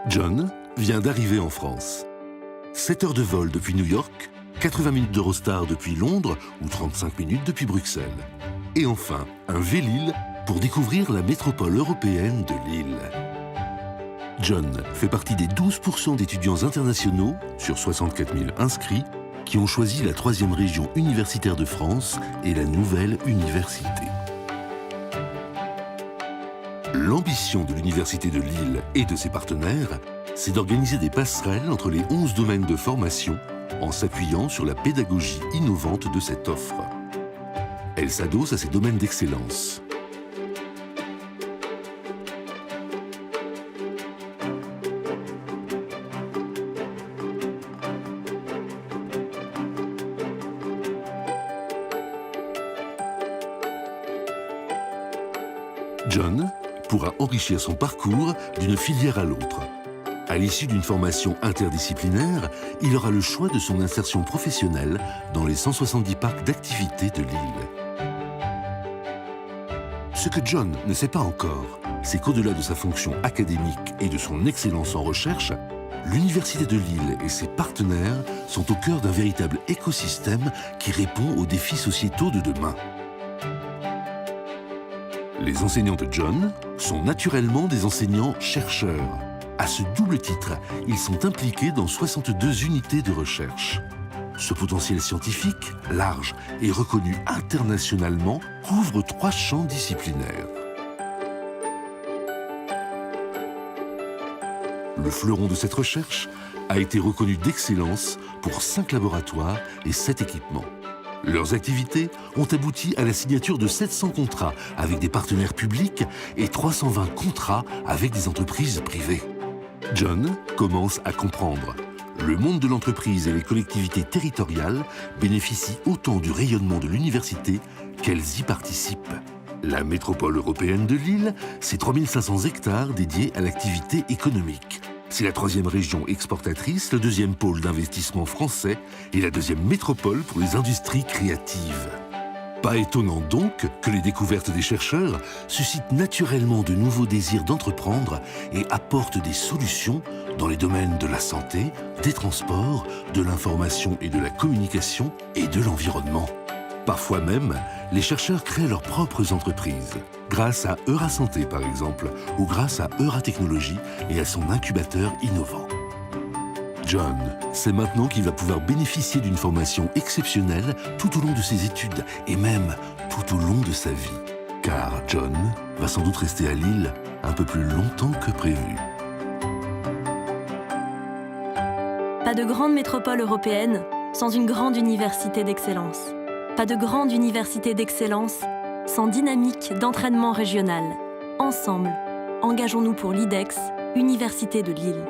John vient d'arriver en France. 7 heures de vol depuis New York, 80 minutes d'Eurostar depuis Londres ou 35 minutes depuis Bruxelles. Et enfin, un Vélil pour découvrir la métropole européenne de Lille. John fait partie des 12% d'étudiants internationaux, sur 64 000 inscrits, qui ont choisi la 3e région universitaire de France et la nouvelle université. L'ambition de l'Université de Lille et de ses partenaires, c'est d'organiser des passerelles entre les 11 domaines de formation en s'appuyant sur la pédagogie innovante de cette offre. Elle s'adosse à ces domaines d'excellence. John pourra enrichir son parcours d'une filière à l'autre. À l'issue d'une formation interdisciplinaire, il aura le choix de son insertion professionnelle dans les 170 parcs d'activités de Lille. Ce que John ne sait pas encore, c'est qu'au-delà de sa fonction académique et de son excellence en recherche, l'Université de Lille et ses partenaires sont au cœur d'un véritable écosystème qui répond aux défis sociétaux de demain. Les enseignants de John sont naturellement des enseignants-chercheurs. À ce double titre, ils sont impliqués dans 62 unités de recherche. Ce potentiel scientifique, large et reconnu internationalement, couvre 3 champs disciplinaires. Le fleuron de cette recherche a été reconnu d'excellence pour 5 laboratoires et 7 équipements. Leurs activités ont abouti à la signature de 700 contrats avec des partenaires publics et 320 contrats avec des entreprises privées. John commence à comprendre. Le monde de l'entreprise et les collectivités territoriales bénéficient autant du rayonnement de l'université qu'elles y participent. La métropole européenne de Lille, c'est 3500 hectares dédiés à l'activité économique. C'est la 3e région exportatrice, le 2e pôle d'investissement français et la 2e métropole pour les industries créatives. Pas étonnant donc que les découvertes des chercheurs suscitent naturellement de nouveaux désirs d'entreprendre et apportent des solutions dans les domaines de la santé, des transports, de l'information et de la communication et de l'environnement. Parfois même, les chercheurs créent leurs propres entreprises, grâce à Eurasanté par exemple, ou grâce à Euratechnologies et à son incubateur innovant. John sait maintenant qu'il va pouvoir bénéficier d'une formation exceptionnelle tout au long de ses études et même tout au long de sa vie. Car John va sans doute rester à Lille un peu plus longtemps que prévu. Pas de grande métropole européenne sans une grande université d'excellence. Pas de grande université d'excellence sans dynamique d'entraînement régional. Ensemble, engageons-nous pour l'IDEX, Université de Lille.